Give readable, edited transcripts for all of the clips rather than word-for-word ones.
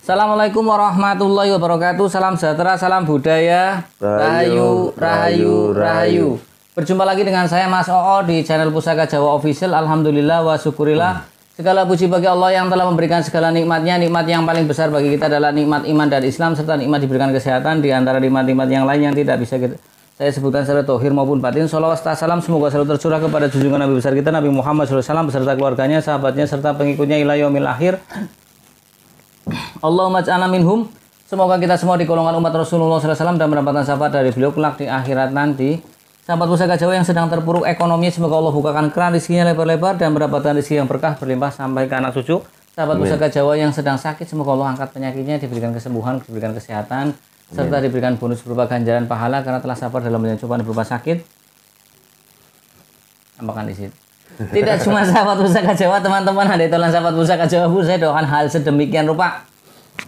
Assalamualaikum warahmatullahi wabarakatuh. Salam sejahtera, salam budaya. Rahayu, rahayu, rahayu. Berjumpa lagi dengan saya Mas Oo di channel Pusaka Jawa Official. Alhamdulillah wa syukurillah. Segala puji bagi Allah yang telah memberikan segala nikmatnya. Nikmat yang paling besar bagi kita adalah nikmat iman dan Islam, serta nikmat diberikan kesehatan di antara nikmat-nikmat yang lain yang tidak bisa saya sebutkan secara tohir maupun batin. Sholawat salam semoga selalu tercurah kepada junjungan Nabi besar kita Nabi Muhammad SAW beserta keluarganya, sahabatnya, serta pengikutnya ila yaumil akhir. Allahumma ja'alna minhum. Semoga kita semua di golongan umat Rasulullah SAW dan mendapatkan syafaat dari beliau kelak di akhirat nanti. Sahabat Pusaka Jawa yang sedang terpuruk ekonomi, semoga Allah bukakan keran rezekinya lebar-lebar dan mendapatkan rezeki yang berkah berlimpah sampai ke anak cucu. Sahabat Pusaka Jawa yang sedang sakit, semoga Allah angkat penyakitnya, diberikan kesembuhan, diberikan kesehatan, serta diberikan bonus berupa ganjaran pahala karena telah sabar dalam menjalani cobaan berupa sakit. Ampakan di situ. Tidak cuma sahabat Pusaka Jawa, teman-teman, ada itulah sahabat Pusaka Jawa, saya doakan hal sedemikian rupa.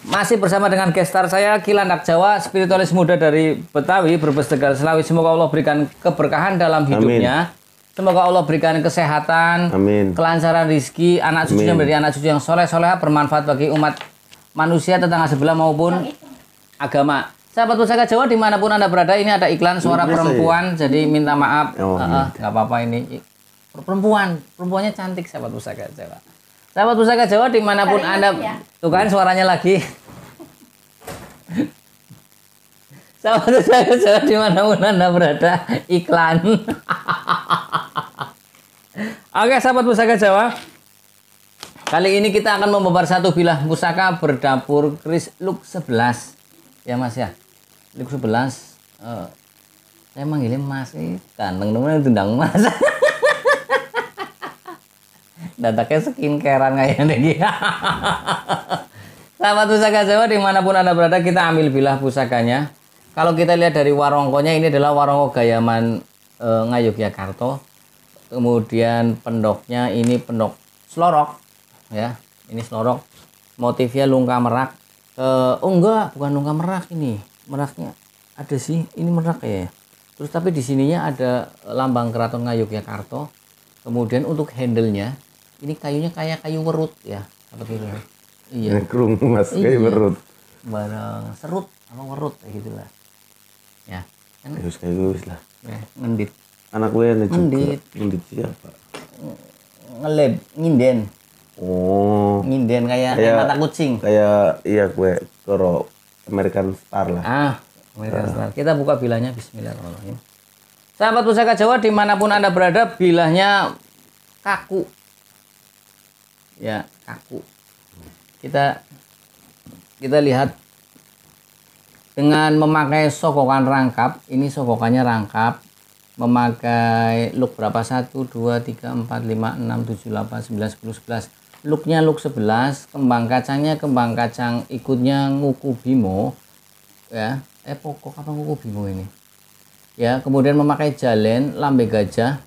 Masih bersama dengan gestar saya, Kilandak Jawa, spiritualis muda dari Betawi, Brebes, Tegal, Selawi. Semoga Allah berikan keberkahan dalam hidupnya. Amin. Semoga Allah berikan kesehatan, amin, kelancaran rezeki, anak cucunya menjadi anak cucu yang soleh-soleha, bermanfaat bagi umat manusia, tetangga sebelah maupun agama. Sahabat Pusaka Jawa dimanapun Anda berada, ini ada iklan suara perempuan, jadi minta maaf, nggak apa-apa ini. Perempuannya cantik, sahabat Pusaka Jawa. Sahabat Pusaka Jawa dimanapun Anda, tuh kan suaranya lagi. Sahabat Pusaka Jawa dimanapun Anda berada, iklan. Oke, sahabat Pusaka Jawa, kali ini kita akan membongkar satu bilah pusaka berdapur keris Luk 11. Ya Mas ya, Luk 11. Saya manggilnya Mas, ganteng temen tundang Mas. Dataknya skincarean kayaknya nih. Sahabat Pusaka Jawa dimanapun Anda berada, kita ambil bilah pusakanya. Kalau kita lihat dari warongkonya, ini adalah warongko Gayaman Ngayogyakarta. Kemudian pendoknya ini pendok slorok, ya. Ini slorok. Motifnya lungka merak. Oh enggak, bukan lungka merak ini. Meraknya ada sih, ini merak ya. Terus tapi di sininya ada lambang keraton Ngayogyakarta. Kemudian untuk handle-nya ini kayunya kayak kayu werut ya, seperti itu. Iya. Krum Mas, kayu werut. Barang serut apa werut kayak gitulah. Ya. Kayu lah. Ya, ngendit. Anak gue yang ngendit. Ngendit siapa? Ngeleb, nginden. Oh. Nginden kayak mata kucing. Kayak iya gue koro American Star lah. American Star. Kita buka bilahnya, bismillahirrahmanirrahim. Sahabat Pusaka Jawa dimanapun Anda berada, bilahnya kaku. Ya, kaku. Kita lihat dengan memakai sokokan rangkap. Ini sokokannya rangkap, memakai luk berapa? 1 2 3 4 5 6 7 8 9 10 11. Luknya luk 11, kembang kacangnya kembang kacang ikutnya nguku bimo. Ya, pokok apa nguku bimo ini? Ya, kemudian memakai jalen lambe gajah.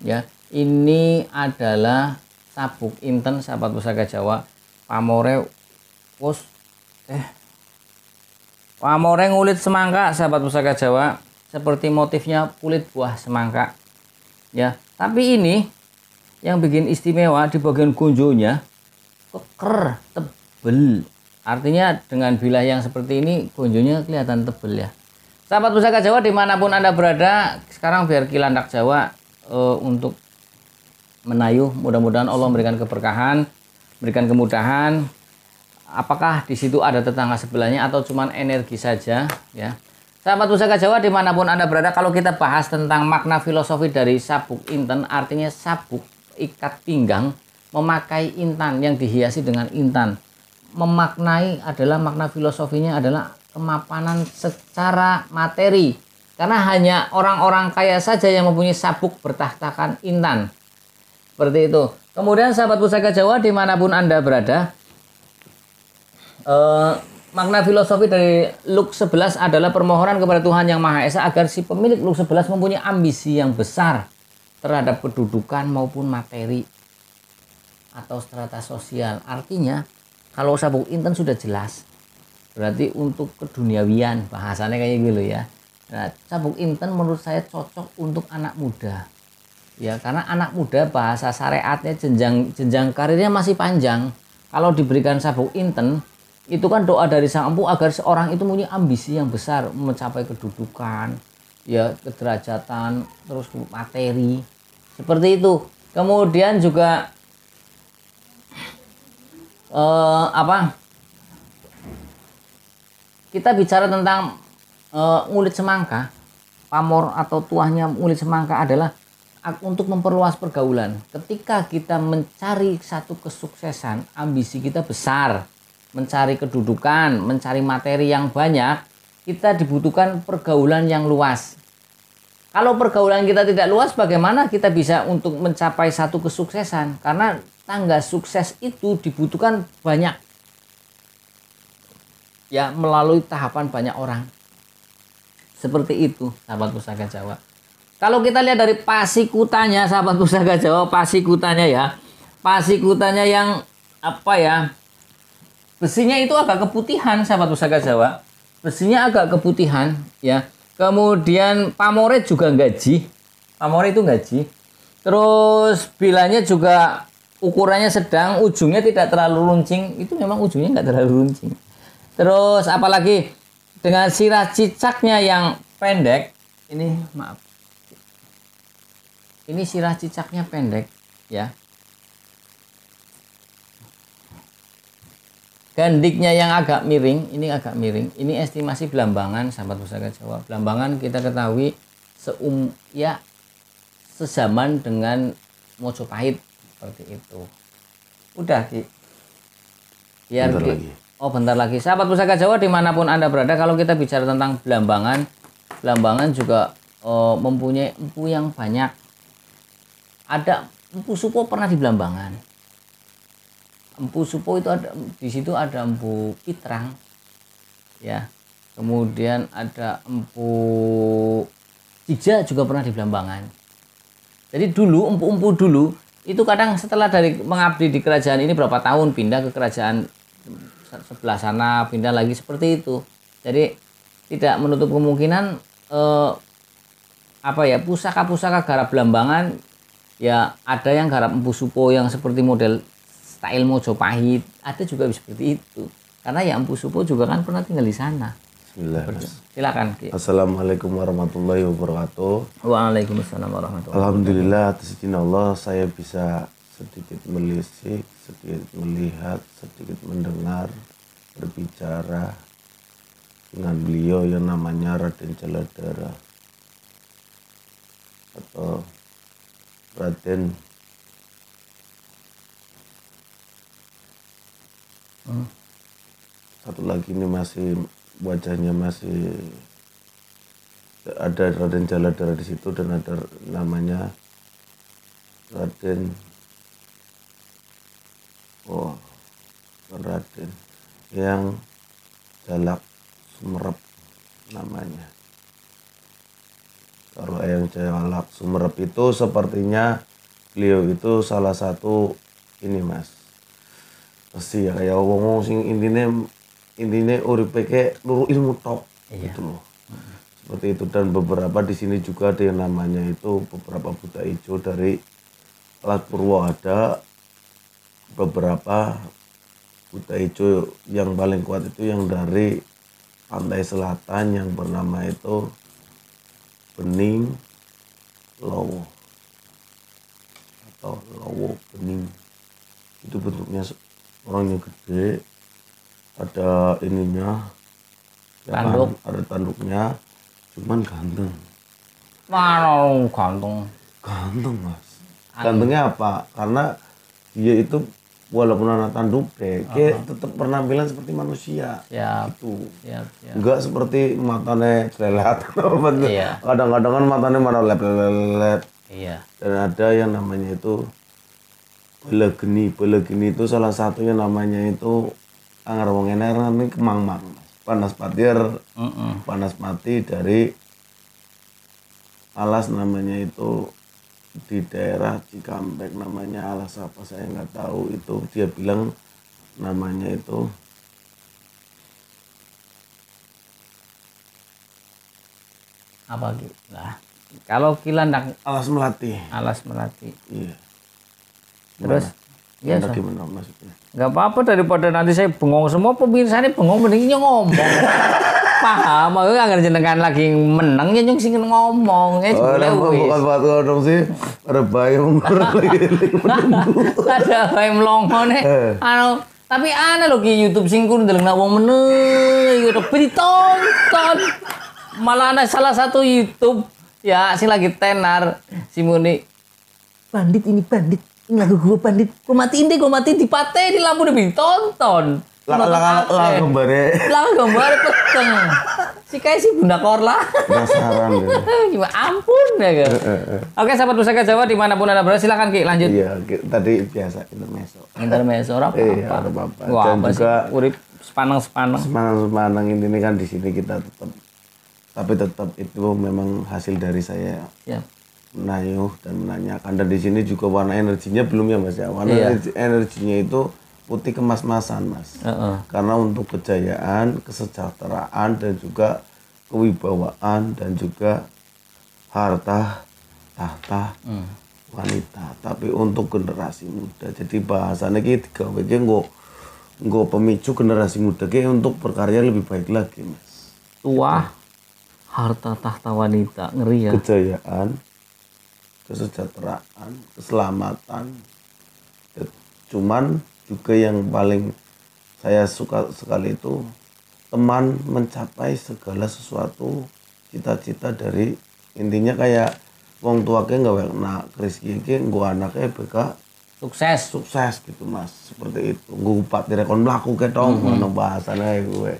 Ya, ini adalah sabuk inten, sahabat Pusaka Jawa. Pamore pamore ngulit semangka, sahabat Pusaka Jawa, seperti motifnya kulit buah semangka. Ya, tapi ini yang bikin istimewa di bagian gonjonya keker tebel. Artinya dengan bilah yang seperti ini gonjonya kelihatan tebel ya. Sahabat Pusaka Jawa dimanapun Anda berada, sekarang biar Kilandak Jawa untuk menayuh, mudah-mudahan Allah memberikan keberkahan, berikan kemudahan. Apakah di situ ada tetangga sebelahnya atau cuman energi saja ya. Sahabat Pusaka Jawa dimanapun Anda berada, kalau kita bahas tentang makna filosofi dari sabuk inten, artinya sabuk ikat pinggang memakai intan yang dihiasi dengan intan. Memaknai adalah makna filosofinya adalah kemapanan secara materi. Karena hanya orang-orang kaya saja yang mempunyai sabuk bertahtakan intan. Seperti itu. Kemudian sahabat Pusaka Jawa dimanapun Anda berada, makna filosofi dari Luk 11 adalah permohonan kepada Tuhan Yang Maha Esa agar si pemilik Luk 11 mempunyai ambisi yang besar terhadap kedudukan maupun materi atau strata sosial. Artinya kalau sabuk inten sudah jelas, berarti untuk keduniawian, bahasannya kayak gitu ya. Nah, sabuk inten menurut saya cocok untuk anak muda. Ya, karena anak muda bahasa syariatnya jenjang karirnya masih panjang. Kalau diberikan sabuk inten, Itu kan doa dari Sang Empu agar seorang itu punya ambisi yang besar, mencapai kedudukan, ya kederajatan, terus materi. Seperti itu. Kemudian juga apa? Kita bicara tentang ngulit semangka. Pamor atau tuahnya ngulit semangka adalah untuk memperluas pergaulan. Ketika kita mencari satu kesuksesan, ambisi kita besar, mencari kedudukan, mencari materi yang banyak, kita dibutuhkan pergaulan yang luas. Kalau pergaulan kita tidak luas, bagaimana kita bisa untuk mencapai satu kesuksesan? Karena tangga sukses itu dibutuhkan banyak, ya, melalui tahapan banyak orang. Seperti itu, sahabat Pusaka Jawa. Kalau kita lihat dari pasikutanya, sahabat Pusaka Jawa, pasikutanya ya, pasikutanya yang apa ya? Besinya itu agak keputihan, sahabat Pusaka Jawa. Besinya agak keputihan, ya. Kemudian pamore juga gaji, pamore itu gaji. Terus bilanya juga ukurannya sedang, ujungnya tidak terlalu runcing. Itu memang ujungnya nggak terlalu runcing. Terus apalagi dengan sirah cicaknya yang pendek, ini maaf, ini sirah cicaknya pendek, ya. Gandiknya yang agak miring, ini agak miring. Ini estimasi Blambangan, sahabat Pusaka Jawa. Blambangan kita ketahui ya sezaman dengan Mojopahit, seperti itu. Udah, Ki. Biar bentar Ki. lagi. Oh, bentar lagi. Sahabat Pusaka Jawa dimanapun Anda berada, kalau kita bicara tentang Blambangan, Blambangan juga mempunyai empu yang banyak. Ada empu Supo pernah di Blambangan. Empu Supo itu ada di situ, ada empu Pitrang, ya. Kemudian ada empu Jigja juga pernah di Blambangan. Jadi dulu empu-empu dulu itu kadang setelah dari mengabdi di kerajaan ini berapa tahun pindah ke kerajaan sebelah sana, pindah lagi, seperti itu. Jadi tidak menutup kemungkinan apa ya, pusaka-pusaka garap Blambangan ya, ada yang garap empu Supo yang seperti model style Mojopahit, ada juga seperti itu. Karena ya empu Supo juga kan pernah tinggal di sana. Bismillah, Mas. Silakan, Ki. Assalamualaikum warahmatullahi wabarakatuh. Waalaikumsalam warahmatullahi wabarakatuh. Alhamdulillah atas izin Allah saya bisa sedikit melisik, sedikit melihat, sedikit mendengar, berbicara dengan beliau yang namanya Raden Jaladara atau Raden satu lagi ini masih wajahnya masih ada Raden Jaladara di situ, dan ada namanya Raden Raden yang Jalak Sumerep namanya. Kalau yang Jalak Sumerep itu sepertinya beliau itu salah satu ini, Mas, pasti ya kayak ngomong sing intine uripe ke luru ilmu tok, gitu loh. Seperti itu. Dan beberapa di sini juga ada yang namanya itu beberapa buta hijau dari Alat Purwo, ada beberapa buta hijau yang paling kuat itu yang dari pantai selatan yang bernama itu Bening Lowo atau Lowo Bening. Itu bentuknya orangnya gede, ada ininya ya kan, ada tanduknya, cuman ganteng. Mana ganteng? Ganteng, Mas. Gantengnya apa? Karena dia itu walaupun anak tanduk dia tetap penampilan seperti manusia. Siap. Gitu. Siap. Enggak seperti matanya lelet. Iya. Kadang-kadang kan matanya mana lelet. Iya. Dan ada yang namanya itu Belegeni. Belegeni itu salah satunya namanya itu anggar wong ener namanya Kemangmang. Panas patir. Panas mati dari alas namanya itu di daerah Cikampek, namanya alas apa saya nggak tahu. Itu dia bilang namanya itu apa gitu lah. Kalau Kilandak alas melati. Alas Melati. Iya. Terus Iya, Anda gimana maksudnya? Nggak apa-apa daripada nanti saya bengong semua, pemirsa ini bengong mendingnya ngomong. Paham, aku nggak jenengan lagi menang ya nyung sing ngomong ya Bukan batu dong sih. Ada bayang lagi menunggu. Ada bayang melongo nih. Tapi aneh loh di YouTube sing kun ndeleng wong meneng gitu ditonton. Malah ada salah satu YouTube ya sing lagi tenar si Muni. Bandit ini lagu gue bandit. Gue matiin dipateh di lampu udah ditonton. Lah gambar peteng. Si kayak si Bunda Korla. Penasaran ya. Gimana ampun ya kan. Oke, sahabat Pusaka Jawa dimanapun Anda berada silakan Ki lanjut. Iya, tadi biasa intermezzo Apa? Iya, apa-apa. Wah, Dan juga urip sepanang. Semanang ini kan di sini kita tetap itu memang hasil dari saya. Ya. Menayuh dan menanyakan, dan di sini juga warna energinya belum ya Mas ya. Warna energinya itu putih kemas-masan Mas. Karena untuk kejayaan, kesejahteraan dan juga kewibawaan dan juga harta tahta wanita. Tapi untuk generasi muda. Jadi bahasannya kita nggo pemicu generasi muda untuk berkarya lebih baik lagi Mas. Tua harta tahta wanita, ngeri ya. Kejayaan, kesejahteraan, keselamatan. Cuman juga yang paling saya suka sekali itu teman mencapai segala sesuatu cita-cita dari intinya kayak wong tua ke nggak nak Kris iki nggo anaknya BK sukses gitu Mas, seperti itu nggo bupati rekon mlaku ke tong ngono bahasane gue.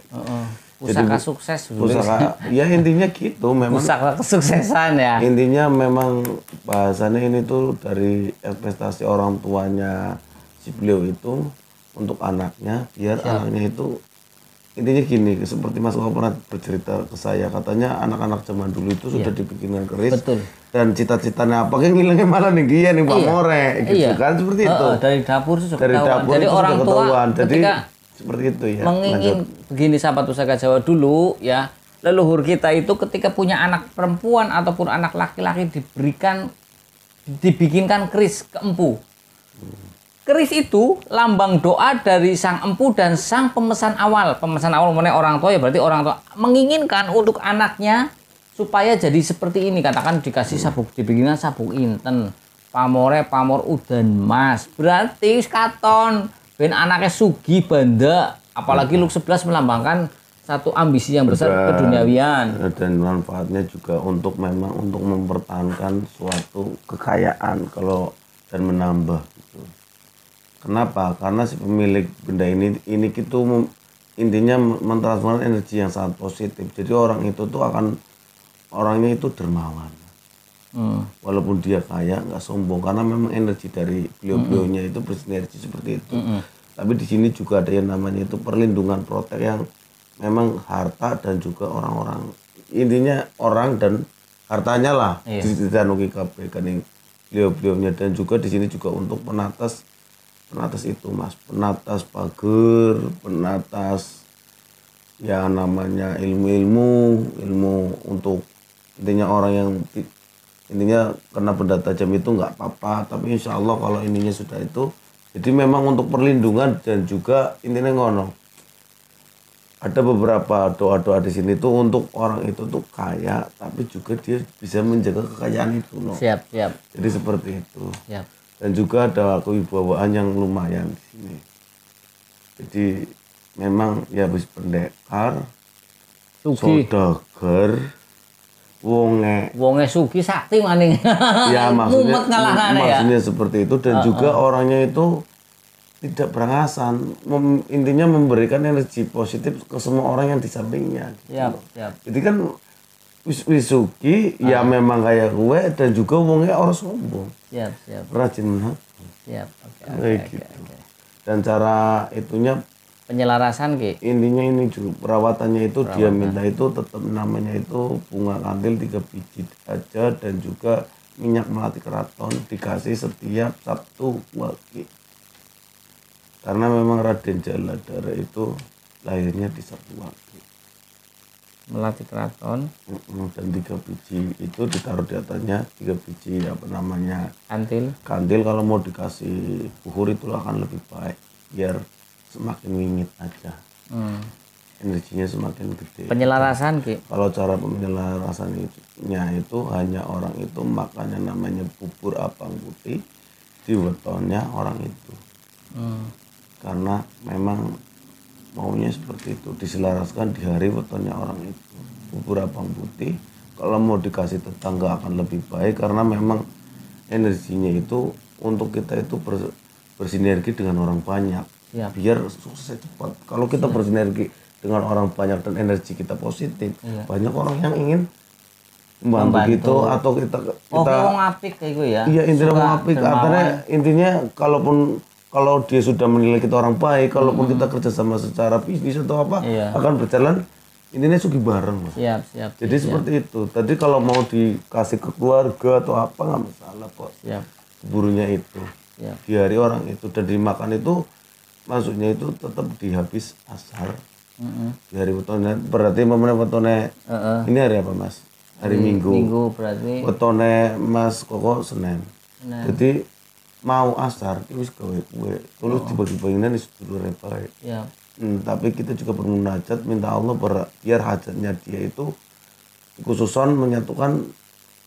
Pusaka sukses pusaka ya intinya gitu memang pusaka kesuksesan ya. Intinya memang bahasannya ini tuh dari investasi orang tuanya si beliau itu untuk anaknya biar anaknya itu intinya gini, seperti Mas Wah pernah bercerita ke saya katanya anak-anak zaman dulu itu sudah dibikinkan keris. Betul. Dan cita-citanya apa kan ngilangnya malah nih dia nih pamore gitu kan seperti itu. Dari dapur itu sudah dapur jadi itu orang sudah tua ketahuan. Jadi seperti itu ya. Mengingin begini sahabat Pusaka Jawa dulu ya. Leluhur kita itu ketika punya anak perempuan ataupun anak laki-laki dibikinkan keris ke empu. Keris itu lambang doa dari sang empu dan sang pemesan awal. Pemesan awal mana orang tua ya berarti orang tua menginginkan untuk anaknya supaya jadi seperti ini. Katakan dikasih sabuk, dibikinkan sabuk inten, pamor udan mas. Berarti katon ben anaknya sugi banda. Apalagi Luk 11 melambangkan satu ambisi yang besar keduniawian. Dan manfaatnya juga untuk memang untuk mempertahankan suatu kekayaan dan menambah gitu. Kenapa? Karena si pemilik benda ini itu intinya mentransfer energi yang sangat positif. Jadi orangnya itu dermawan. Walaupun dia kaya nggak sombong karena memang energi dari beliau-beliaunya itu bersinergi seperti itu. Tapi di sini juga ada yang namanya itu perlindungan protek yang memang harta dan juga orang-orang intinya orang dan hartanya lah ditanuki kabeh kan beliau-beliaunya, dan juga di sini juga untuk penatas itu Mas, penatas pagar, penatas ya namanya ilmu untuk intinya orang yang intinya kena benda tajam itu nggak apa-apa, tapi insya Allah kalau ininya sudah itu jadi memang untuk perlindungan dan juga intinya ngono. Ada beberapa doa-doa di sini tuh untuk orang itu tuh kaya tapi juga dia bisa menjaga kekayaan itu loh. Siap. Jadi seperti itu. Siap. Dan juga ada kewibawaan yang lumayan di sini. Jadi memang ya habis pendekar, saudagar, wonge sugi sakti maning. Ya maksudnya seperti itu, dan juga orangnya itu tidak berangasan, intinya memberikan energi positif ke semua orang yang di sampingnya. Siap. Jadi kan wisuki ya memang kayak gue, dan juga wongnya orang sombong. Siap. Rajin menabung. Siap. Oke. Dan cara itunya penyelarasan Ki. Intinya ini juga perawatannya itu dia minta itu tetap namanya itu bunga kantil 3 biji aja, dan juga minyak melati keraton dikasih setiap Sabtu Wage. Karena memang Raden Jaladara itu lahirnya di Sabtu Wage. Melati keraton. Dan 3 biji itu ditaruh di atasnya, 3 biji apa namanya Kantil. Kalau mau dikasih buhur itu akan lebih baik biar semakin wingit aja. Energinya semakin gede. Penyelarasan Ki. Kalau cara penyelarasannya itu hanya orang itu makannya namanya bubur abang putih di wetonnya orang itu. Karena memang maunya seperti itu, diselaraskan di hari wetonnya orang itu. Bubur abang putih kalau mau dikasih tetangga akan lebih baik karena memang energinya itu untuk kita itu bersinergi dengan orang banyak. Siap. Biar sukses cepat. Kalau kita bersinergi dengan orang banyak dan energi kita positif, banyak orang yang ingin membantu gitu atau kita wong apik kayak gue ya. Iya, intinya wong apik. Intinya kalau dia sudah menilai kita orang baik, kalaupun kita kerjasama secara bisnis atau apa akan berjalan intinya sugih bareng, Mas. Siap. Jadi seperti itu. Tadi kalau mau dikasih ke keluarga atau apa nggak masalah kok. Burunya itu di hari orang itu dan dimakan itu maksudnya itu tetap dihabis asar. Di hari wetone berarti memang wetone ini hari apa Mas? Hari Minggu. Minggu berarti. Wetone Mas Koko Senin. Jadi mau asar itu wis gawe kue. Terus dibagi-baginan di sedulure bae. Tapi kita juga bermunajat minta Allah biar hajatnya dia itu khususon menyatukan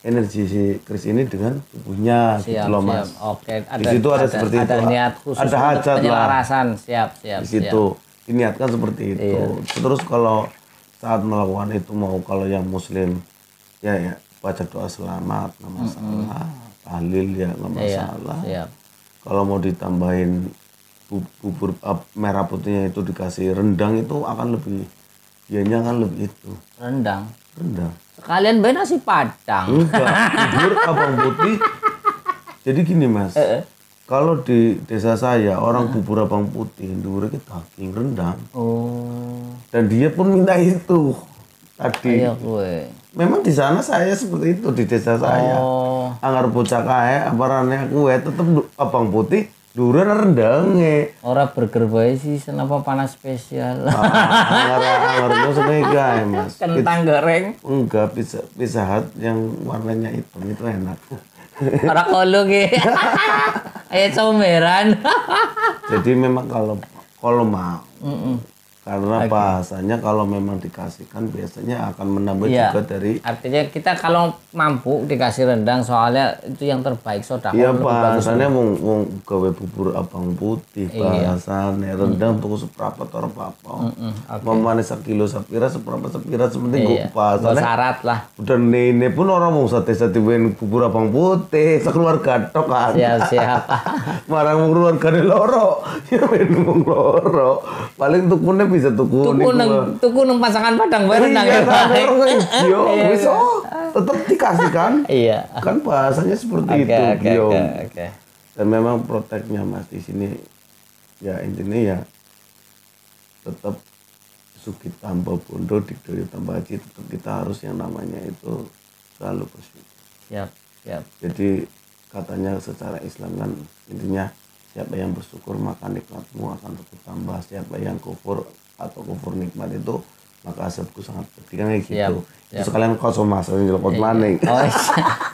energi si Kris ini dengan tubuhnya gitu loh Mas. Oke. Di situ ada seperti itu. Ada niat khusus ada hajat penyelarasan. Siap. Di situ diniatkan seperti itu. Terus kalau saat melakukan itu mau kalau yang muslim ya baca doa selamat nggak masalah, tahlil ya nggak masalah. Kalau mau ditambahin bubur merah putihnya itu dikasih rendang itu akan lebih dianya akan lebih itu. Rendang. Sekalian bae nasi padang. Enggak, bubur abang putih. Jadi gini Mas. Kalau di desa saya orang bubur abang putih dulu kita daging rendang. Dan dia pun minta itu tadi. Memang di sana saya seperti itu di desa saya. Anggar bocah kae apa rane kue tetep abang putih duren rendange. Ora burger bae sih kenapa panas spesial. Anggar itu seneng gae Mas. Kentang goreng. Enggak, Pizza Hut yang warnanya hitam itu enak. Ora kolo ki. Comberan. Jadi memang kalau mau. Karena bahasanya kalau memang dikasihkan biasanya akan menambah juga dari. Artinya kita kalau mampu dikasih rendang soalnya itu yang terbaik sedekah. Iya bahasanya mau gawe bubur abang putih bahasanya rendang tuku seprapat atau apa. Memane sekilo sepira seprapat sepira sepenting gue bahasanya. Syarat lah. Udah ini pun orang mau sate-sate bubur abang putih sekeluarga tok kan. Siap. Marang keluarga loro. Ya ben loro. Paling tukune bisa tuku nang pasangan padang bae rendang. Iya, bisa tetap dikasih kan? Iya. Kan bahasanya seperti itu, Oke. Dan memang proteknya Mas di sini ya intinya ya tetap sugih tambah bondo dikdoyo tambah haji tetap kita harus yang namanya itu selalu bersyukur. Siap. Jadi katanya secara Islam kan intinya siapa yang bersyukur maka nikmatmu akan bertambah, siapa yang kufur atau kufur nikmat itu maka azabku sangat pedih kan kayak gitu. Terus sekalian kosong Mas nyelokot maning.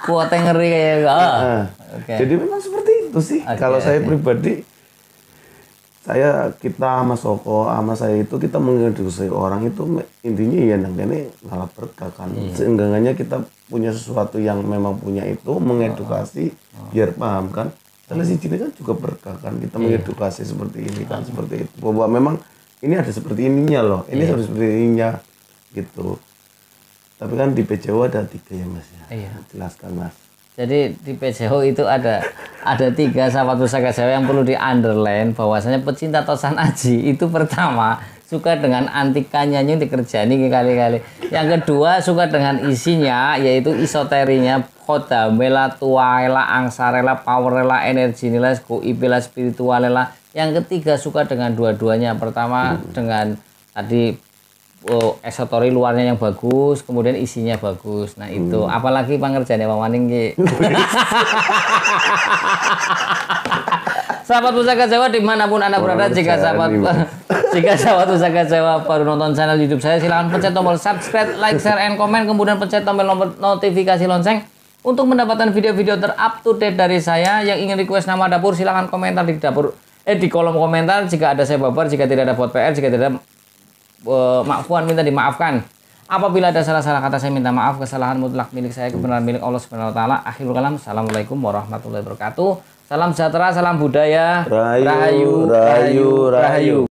Kuat ngeri kayak Jadi memang seperti itu sih. Kalau saya pribadi kita sama Soko sama saya itu kita mengedukasi orang itu intinya ya nang kene ngalah berkah kan. Seenggaknya kita punya sesuatu yang memang punya itu mengedukasi biar paham kan. Karena si Cina kan juga berkah kan kita mengedukasi seperti ini kan seperti itu bahwa memang ini ada seperti ininya loh ini harus seperti ininya gitu. Tapi kan di PJO ada 3 ya Mas ya. Jelaskan Mas. Jadi di PJO itu ada 3 sahabat pusaka Jawa yang perlu di underline bahwasanya pecinta Tosan Aji itu pertama suka dengan antikannya yang dikerjani kali-kali. Yang kedua suka dengan isinya yaitu isoterinya khodamela, tuaela, angsarela, powerela, energi nilai, goibela, spiritualela. Yang ketiga suka dengan dua-duanya. Pertama dengan tadi aksesoris luarnya yang bagus, kemudian isinya bagus. Nah itu, apalagi pengerjaannya Pak Maning ki. Sahabat Pusaka Jawa dimanapun Anda berada, jika sahabat Pusaka Jawa baru nonton channel YouTube saya, silahkan pencet tombol subscribe, like, share, and comment, kemudian pencet tombol notifikasi lonceng untuk mendapatkan video-video ter-up to date dari saya. Yang ingin request nama dapur, silahkan komentar di kolom komentar. Jika ada saya babar, jika tidak ada buat PR, jika tidak maafkan, minta dimaafkan. Apabila ada salah-salah kata, saya minta maaf. Kesalahan mutlak milik saya, kebenaran milik Allah Subhanahu wa taala. Akhirul kalam. Assalamualaikum warahmatullahi wabarakatuh. Salam sejahtera, salam budaya. Rahayu, rahayu, rahayu.